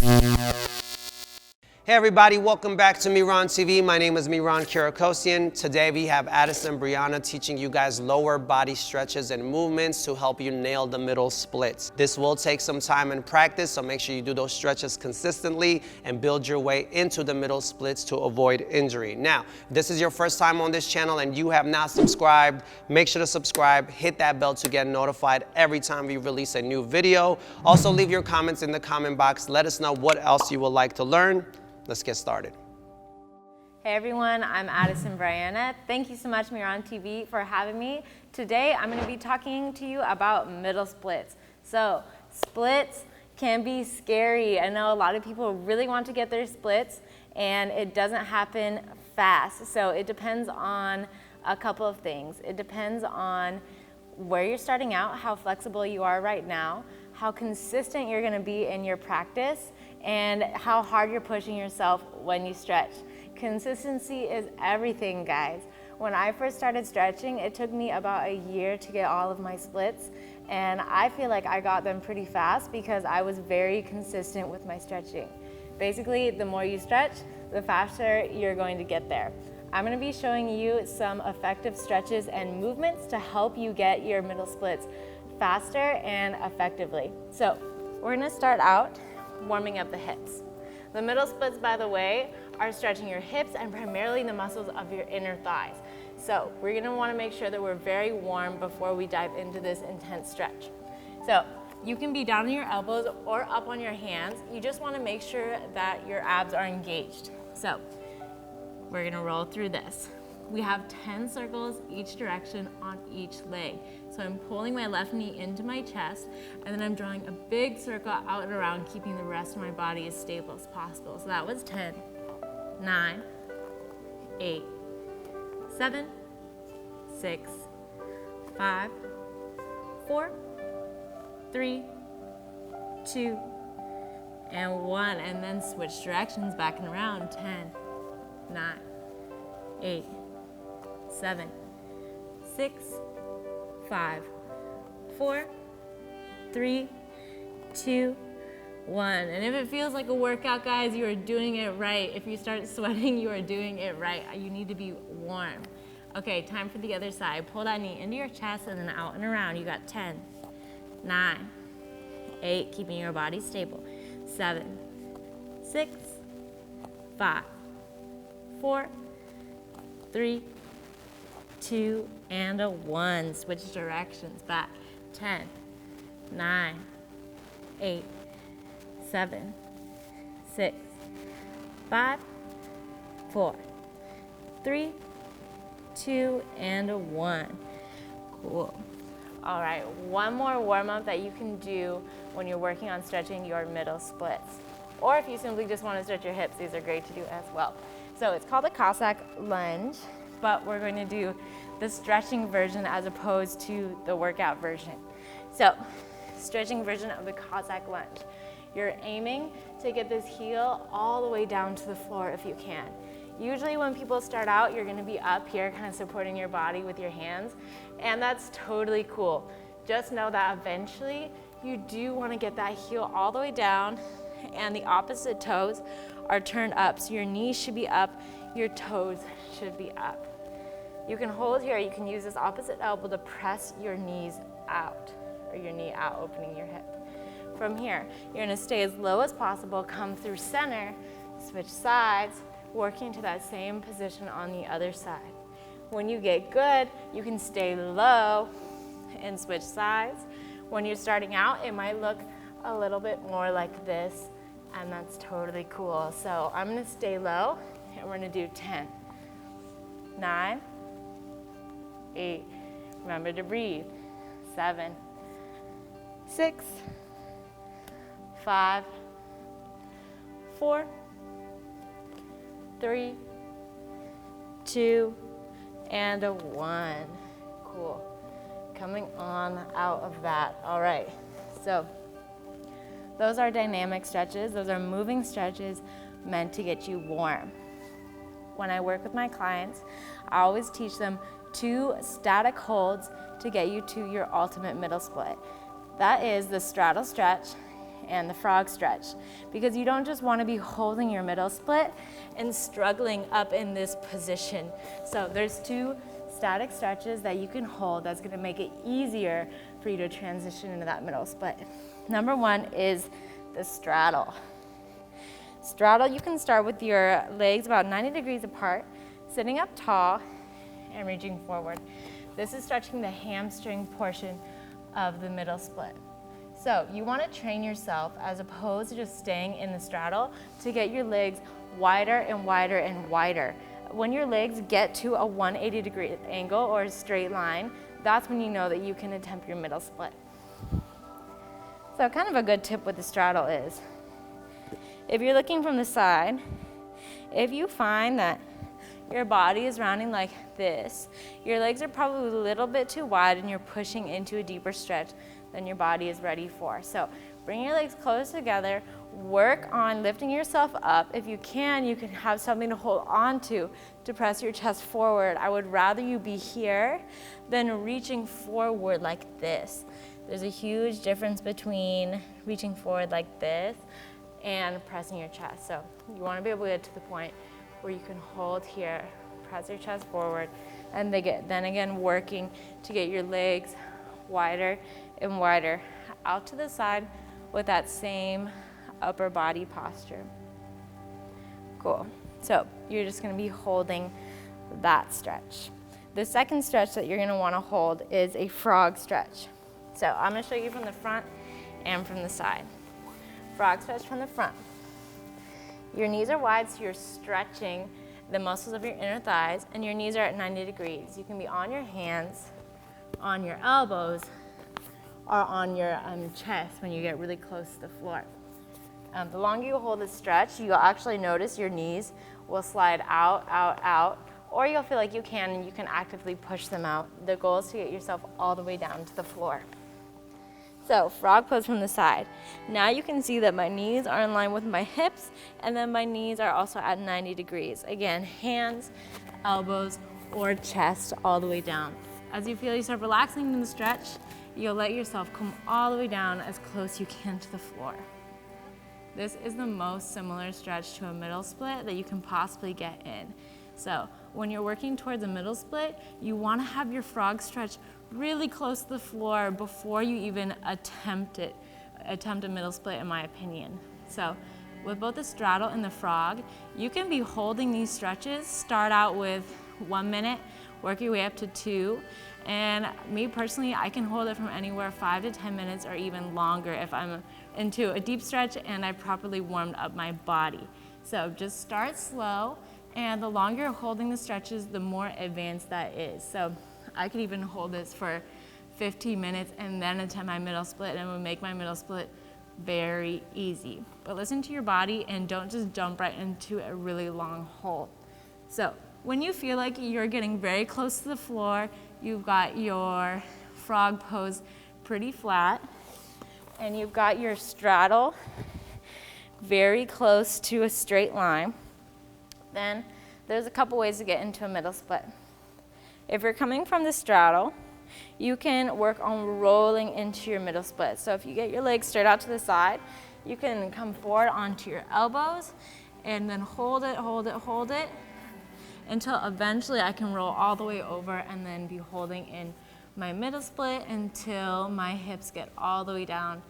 Hey everybody, welcome back to MihranTV. My name is Mihran Kirakosian. Today we have Adison Briana teaching you guys lower body stretches and movements to help you nail the middle splits. This will take some time and practice, so make sure you do those stretches consistently and build your way into the middle splits to avoid injury. Now, if this is your first time on this channel and you have not subscribed, make sure to subscribe, hit that bell to get notified every time we release a new video. Also, leave your comments in the comment box. Let us know what else you would like to learn. Let's get started. Hey everyone, I'm Adison Briana. Thank you so much, MihranTV, for having me. Today, I'm going to be talking to you about middle splits. So, splits can be scary. I know a lot of people really want to get their splits, and it doesn't happen fast. So, it depends on a couple of things. It depends on where you're starting out, how flexible you are right now, how consistent you're going to be in your practice, and how hard you're pushing yourself when you stretch. Consistency is everything, guys. When I first started stretching, it took me about a year to get all of my splits, and I feel like I got them pretty fast because I was very consistent with my stretching. Basically, the more you stretch, the faster you're going to get there. I'm going to be showing you some effective stretches and movements to help you get your middle splits faster and effectively. So, we're going to start out warming up the hips. The middle splits, by the way, are stretching your hips and primarily the muscles of your inner thighs. So we're going to want to make sure that we're very warm before we dive into this intense stretch. So you can be down on your elbows or up on your hands. You just want to make sure that your abs are engaged. So we're going to roll through this. We have 10 circles each direction on each leg. So I'm pulling my left knee into my chest, and then I'm drawing a big circle out and around, keeping the rest of my body as stable as possible. So that was 10, 9, 8, 7, 6, 5, 4, 3, 2, and 1. And then switch directions back and around. 10, 9, 8, 7, 6, 5, 4, 3, 2, 1. And if it feels like a workout, guys, you are doing it right. If you start sweating, you are doing it right. You need to be warm. Okay, time for the other side. Pull that knee into your chest and then out and around. You got 10, 9, 8, keeping your body stable. 7, 6, 5, 4, 3, 2, and a 1. Switch directions back. 10, 9, 8, 7, 6, 5, 4, 3, 2, and a 1. Cool. All right, one more warm-up that you can do when you're working on stretching your middle splits. Or if you simply just want to stretch your hips, these are great to do as well. So it's called a Cossack lunge, but we're going to do the stretching version as opposed to the workout version. So, stretching version of the Cossack lunge. You're aiming to get this heel all the way down to the floor if you can. Usually when people start out, you're gonna be up here kind of supporting your body with your hands, and that's totally cool. Just know that eventually you do want to get that heel all the way down, and the opposite toes are turned up. So your knees should be up, your toes should be up. You can hold here, you can use this opposite elbow to press your knees out, or your knee out, opening your hip. From here, you're gonna stay as low as possible, come through center, switch sides, working to that same position on the other side. When you get good, you can stay low and switch sides. When you're starting out, it might look a little bit more like this, and that's totally cool. So I'm gonna stay low, and we're gonna do 10, 9, 8, remember to breathe, 7, 6, 5, 4, 3, 2, and a 1. Cool. Coming on out of that. All right. So those are dynamic stretches. Those are moving stretches meant to get you warm. When I work with my clients, I always teach them 2 static holds to get you to your ultimate middle split. That is the straddle stretch and the frog stretch, because you don't just want to be holding your middle split and struggling up in this position. So there's 2 static stretches that you can hold that's going to make it easier for you to transition into that middle split. Number 1 is the straddle. Straddle, you can start with your legs about 90 degrees apart, sitting up tall and reaching forward. This is stretching the hamstring portion of the middle split. So you want to train yourself, as opposed to just staying in the straddle, to get your legs wider and wider and wider. When your legs get to a 180-degree angle or a straight line, that's when you know that you can attempt your middle split. So kind of a good tip with the straddle is, if you're looking from the side, if you find that your body is rounding like this, your legs are probably a little bit too wide and you're pushing into a deeper stretch than your body is ready for. So bring your legs close together, work on lifting yourself up. If you can have something to hold on to press your chest forward. I would rather you be here than reaching forward like this. There's a huge difference between reaching forward like this and pressing your chest. So you want to be able to get to the point where you can hold here, press your chest forward, and then again working to get your legs wider and wider out to the side with that same upper body posture. Cool. So you're just going to be holding that stretch. The second stretch that you're going to want to hold is a frog stretch. So I'm going to show you from the front and from the side. Frog stretch from the front. Your knees are wide, so you're stretching the muscles of your inner thighs, and your knees are at 90 degrees. You can be on your hands, on your elbows, or on your chest when you get really close to the floor. The longer you hold this stretch, you'll actually notice your knees will slide out, out, out, or you'll feel like you can, and you can actively push them out. The goal is to get yourself all the way down to the floor. So frog pose from the side. Now you can see that my knees are in line with my hips, and then my knees are also at 90 degrees. Again, hands, elbows, or chest all the way down. As you feel yourself relaxing in the stretch, you'll let yourself come all the way down as close as you can to the floor. This is the most similar stretch to a middle split that you can possibly get in. So when you're working towards a middle split, you want to have your frog stretch really close to the floor before you even attempt a middle split, in my opinion. So with both the straddle and the frog, you can be holding these stretches. Start out with 1 minute, work your way up to 2. And me personally, I can hold it from anywhere 5 to 10 minutes or even longer if I'm into a deep stretch and I properly warmed up my body. So just start slow, and the longer you're holding the stretches, the more advanced that is. So I could even hold this for 15 minutes and then attempt my middle split, and it would make my middle split very easy. But listen to your body and don't just jump right into a really long hold. So when you feel like you're getting very close to the floor, you've got your frog pose pretty flat, and you've got your straddle very close to a straight line, then there's a couple ways to get into a middle split. If you're coming from the straddle, you can work on rolling into your middle split. So if you get your legs straight out to the side, you can come forward onto your elbows and then hold it, hold it, hold it, until eventually I can roll all the way over and then be holding in my middle split until my hips get all the way down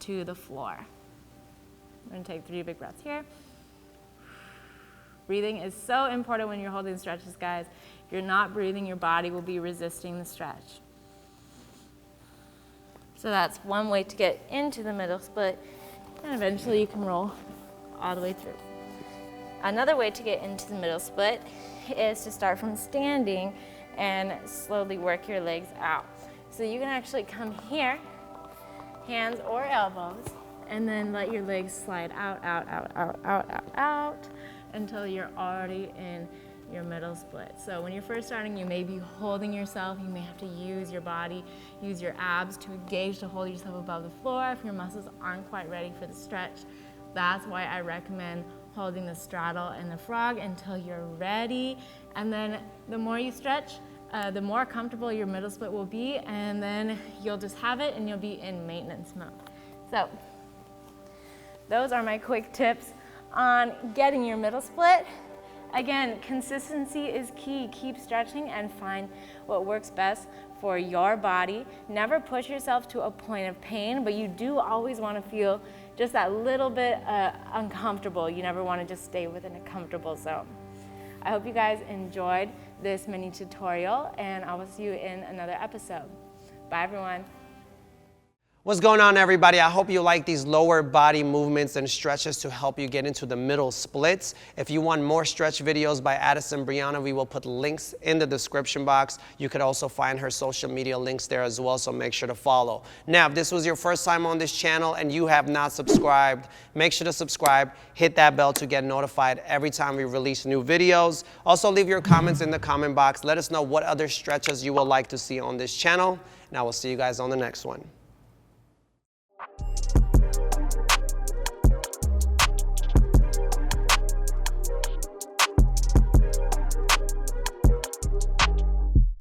to the floor. I'm gonna take 3 big breaths here. Breathing is so important when you're holding stretches, guys. If you're not breathing, your body will be resisting the stretch. So that's one way to get into the middle split, and eventually you can roll all the way through. Another way to get into the middle split is to start from standing and slowly work your legs out. So you can actually come here, hands or elbows, and then let your legs slide out, out, out, out, out, out, out, until you're already in your middle split. So when you're first starting, you may be holding yourself. You may have to use your body, use your abs to engage to hold yourself above the floor if your muscles aren't quite ready for the stretch. That's why I recommend holding the straddle and the frog until you're ready. And then the more you stretch, the more comfortable your middle split will be, and then you'll just have it and you'll be in maintenance mode. So those are my quick tips on getting your middle split. Again, consistency is key. Keep stretching and find what works best for your body. Never push yourself to a point of pain, but you do always want to feel just that little bit uncomfortable. You never want to just stay within a comfortable zone. I hope you guys enjoyed this mini tutorial, and I will see you in another episode. Bye, everyone. What's going on, everybody? I hope you like these lower body movements and stretches to help you get into the middle splits. If you want more stretch videos by Adison Briana, we will put links in the description box. You could also find her social media links there as well, so make sure to follow. Now, if this was your first time on this channel and you have not subscribed, make sure to subscribe, hit that bell to get notified every time we release new videos. Also, leave your comments in the comment box. Let us know what other stretches you would like to see on this channel, and I will see you guys on the next one.